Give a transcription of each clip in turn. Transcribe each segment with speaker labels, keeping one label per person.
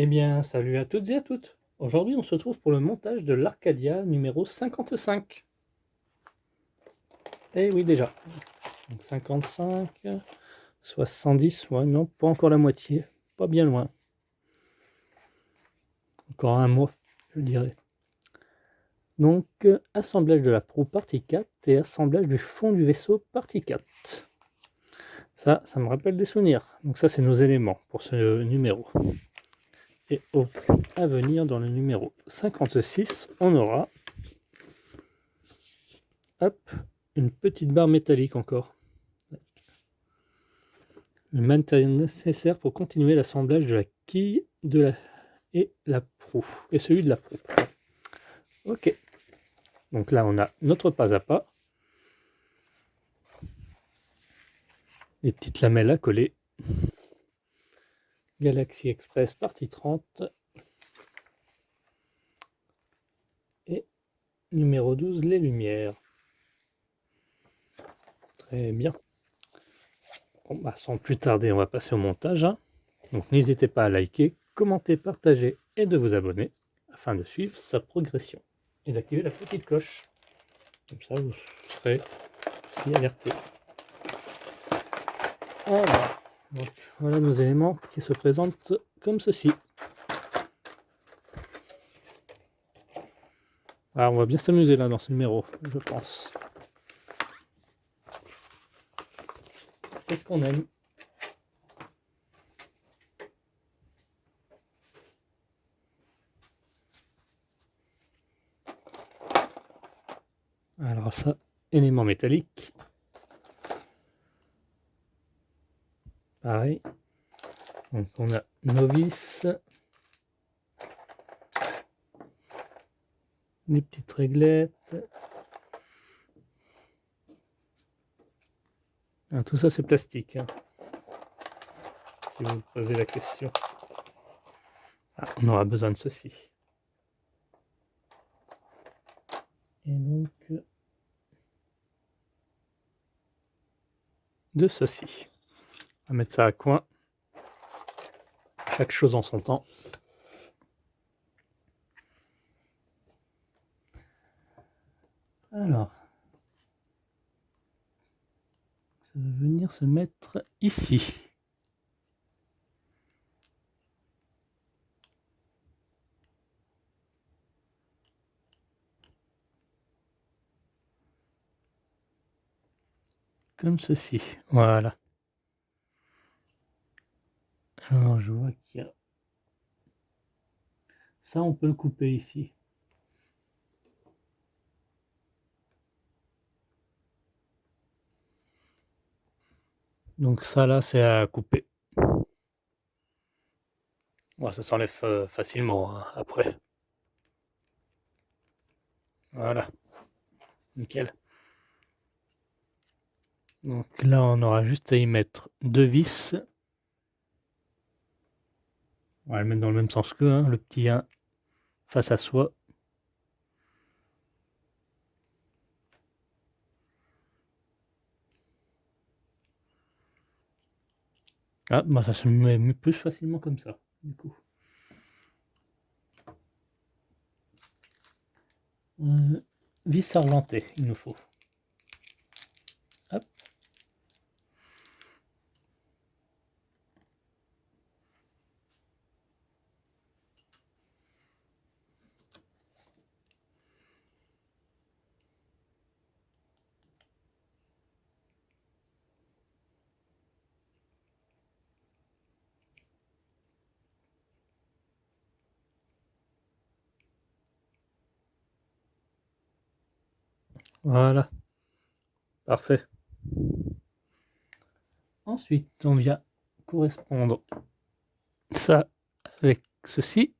Speaker 1: Eh bien, salut à toutes et à toutes. Aujourd'hui, on se retrouve pour le montage de l'Arcadia numéro 55. Eh oui, déjà. Donc 55, 70, ouais, non, pas encore la moitié. Pas bien loin. Encore un mois, je dirais. Donc, assemblage de la proue partie 4 et assemblage du fond du vaisseau partie 4. Ça me rappelle des souvenirs. Donc ça, c'est nos éléments pour ce numéro. Et à venir, dans le numéro 56, on aura, hop, une petite barre métallique encore. Le matériel nécessaire pour continuer l'assemblage de la quille et la proue. Et celui de la proue. Ok. Donc là, on a notre pas à pas. Les petites lamelles à coller. Galaxy Express partie 30. Et numéro 12, les lumières. Très bien. Bon, bah, sans plus tarder, on va passer au montage. Donc n'hésitez pas à liker, commenter, partager et de vous abonner afin de suivre sa progression. Et d'activer la petite cloche. Comme ça, vous serez aussi alerté. Voilà. Donc voilà nos éléments qui se présentent comme ceci. Alors on va bien s'amuser là dans ce numéro, je pense. Qu'est-ce qu'on aime? Alors ça, élément métallique. Pareil. Donc on a novice. Les petites réglettes. Alors, tout ça c'est plastique. Si vous me posez la question. Ah, on aura besoin de ceci. Et donc de ceci. On va mettre ça à coin. Chaque chose en son temps. Alors, ça va venir se mettre ici. Comme ceci. Voilà. Alors, je vois qu'il y a... Ça, on peut le couper ici. Donc ça, là, c'est à couper. Bon, ça s'enlève facilement après. Voilà. Nickel. Donc là, on aura juste à y mettre deux vis. On va le mettre dans le même sens que le petit 1 face à soi. Ah, bah ça se met plus facilement comme ça, du coup. Vis argentée, il nous faut. Hop. Voilà. Parfait. Ensuite, on vient correspondre ça avec ceci.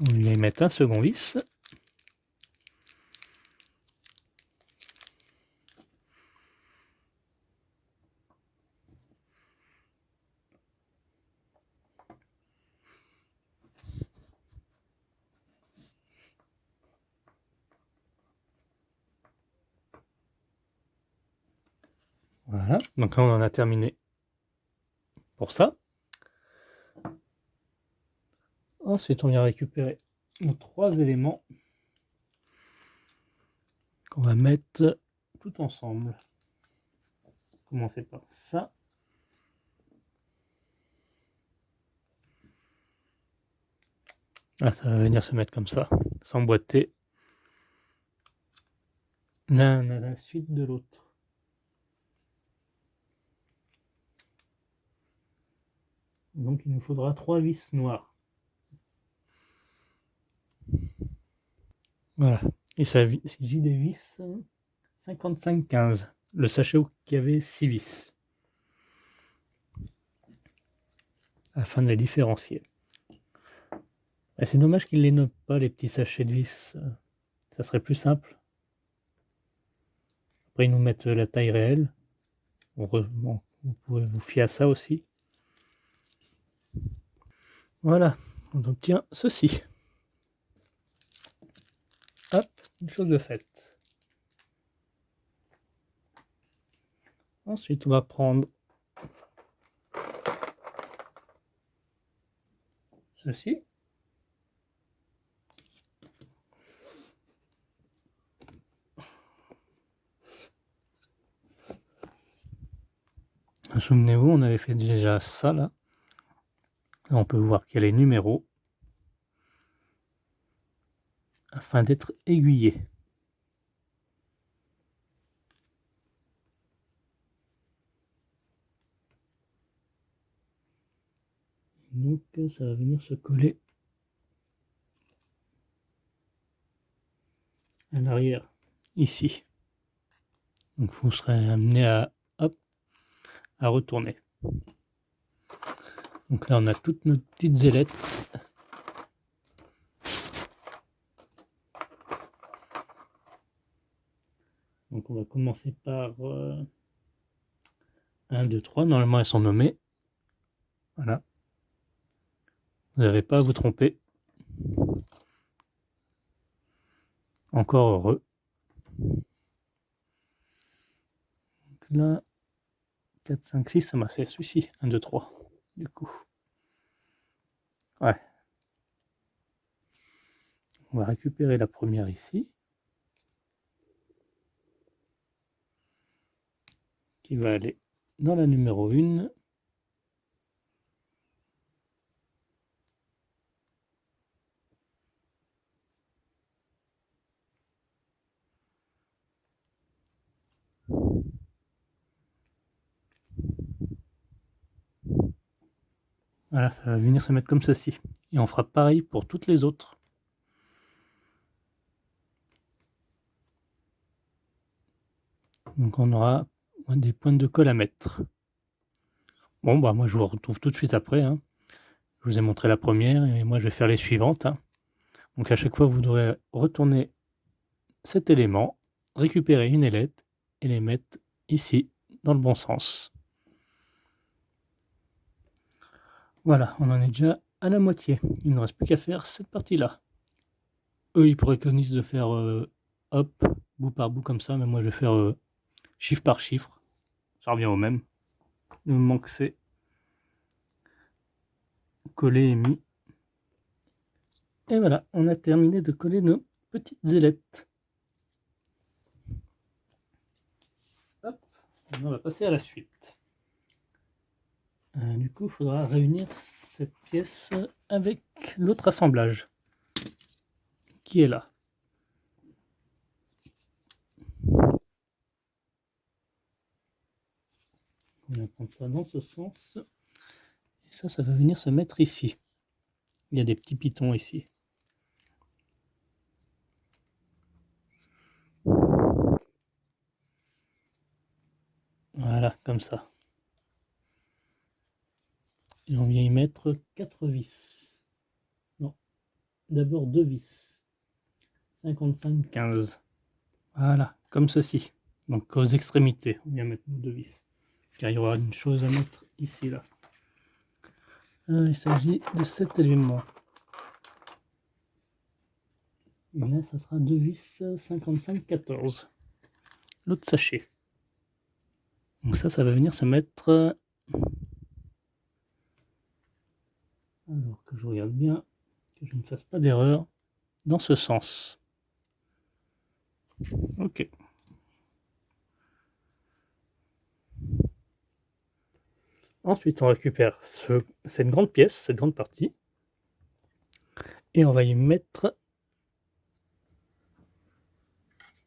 Speaker 1: On vient y mettre un second vis. Voilà. Donc là, on en a terminé pour ça. Ensuite, on vient récupérer nos 3 éléments qu'on va mettre tout ensemble. Commencer par ça. Ah, ça va venir se mettre comme ça, s'emboîter l'un à la suite de l'autre. Donc il nous faudra 3 vis noires. Voilà, il s'agit des vis 55-15, le sachet qui avait 6 vis, afin de les différencier. Et c'est dommage qu'ils ne les notent pas, les petits sachets de vis, ça serait plus simple. Après ils nous mettent la taille réelle, heureusement vous pouvez vous fier à ça aussi. Voilà, on obtient ceci. Hop, une chose de faite. Ensuite, on va prendre ceci. Souvenez-vous, on avait fait déjà ça là. Là, on peut voir qu'il y a les numéros afin d'être aiguillé. Donc ça va venir se coller à l'arrière ici. Donc vous serez amené à, hop, à retourner. Donc là on a toutes nos petites ailettes. Donc on va commencer par 1, 2, 3. Normalement elles sont nommées. Voilà. Vous n'avez pas à vous tromper. Encore heureux. Donc là, 4, 5, 6, ça m'a fait celui-ci. 1, 2, 3. Du coup. Ouais. On va récupérer la première ici. Qui va aller dans la numéro 1. Voilà, ça va venir se mettre comme ceci. Et on fera pareil pour toutes les autres. Donc on aura des pointes de colle à mettre. Bon, bah moi je vous retrouve tout de suite après. Hein. Je vous ai montré la première et moi je vais faire les suivantes. Hein. Donc à chaque fois vous devrez retourner cet élément, récupérer une ailette et les mettre ici dans le bon sens. Voilà, on en est déjà à la moitié. Il ne reste plus qu'à faire cette partie-là. Eux, ils préconisent de faire hop, bout par bout comme ça, mais moi je vais faire chiffre par chiffre. Ça revient au même. Il me manque c'est coller et mis. Et voilà, on a terminé de coller nos petites ailettes. Hop, on va passer à la suite. Du coup, il faudra réunir cette pièce avec l'autre assemblage qui est là. On va prendre ça dans ce sens. Et ça va venir se mettre ici. Il y a des petits pitons ici. Voilà, comme ça. Et on vient y mettre 4 vis. Non, d'abord 2 vis. 55, 15. Voilà, comme ceci. Donc aux extrémités, on vient mettre 2 vis. Car il y aura une chose à mettre ici, là. Il s'agit de cet élément. Et là, ça sera 2 vis 55, 14. L'autre sachet. Donc ça va venir se mettre... Alors que je regarde bien. que je ne fasse pas d'erreur dans ce sens. Ok. Ensuite, on récupère cette grande pièce, cette grande partie, et on va y mettre...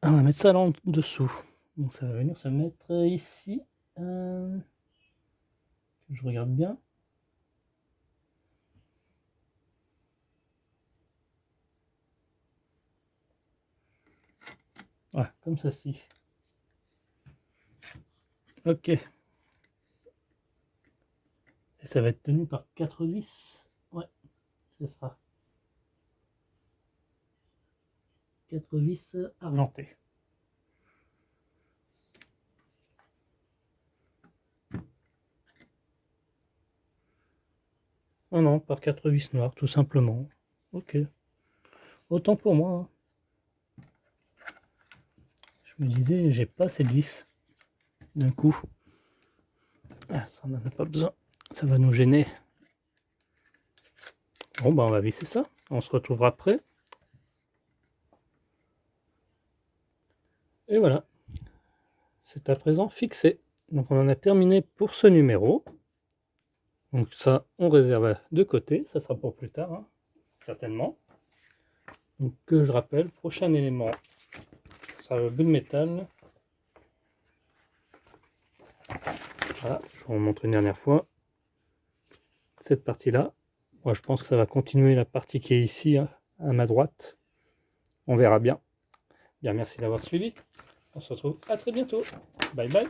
Speaker 1: Ah, on va mettre ça là en dessous. Donc ça va venir se mettre ici. Je regarde bien. Voilà, comme ceci. Ok. Et ça va être tenu par 4 vis. Ouais, c'est ça. 4 vis argentées. Oh non, par 4 vis noires, tout simplement. Ok. Autant pour moi. Hein. Je me disais, j'ai pas assez de vis d'un coup. Ah, ça n'en a pas besoin. Ça va nous gêner. Bon, bah on va visser ça. On se retrouvera après. Et voilà. C'est à présent fixé. Donc on en a terminé pour ce numéro. Donc ça, on réserve de côté. Ça sera pour plus tard, hein, certainement. Donc que je rappelle, prochain élément, ça sera le bout de métal. Voilà, je vous montre une dernière fois. Cette partie-là. Moi, je pense que ça va continuer la partie qui est ici, hein, à ma droite. On verra bien. Bien, merci d'avoir suivi. On se retrouve à très bientôt. Bye bye.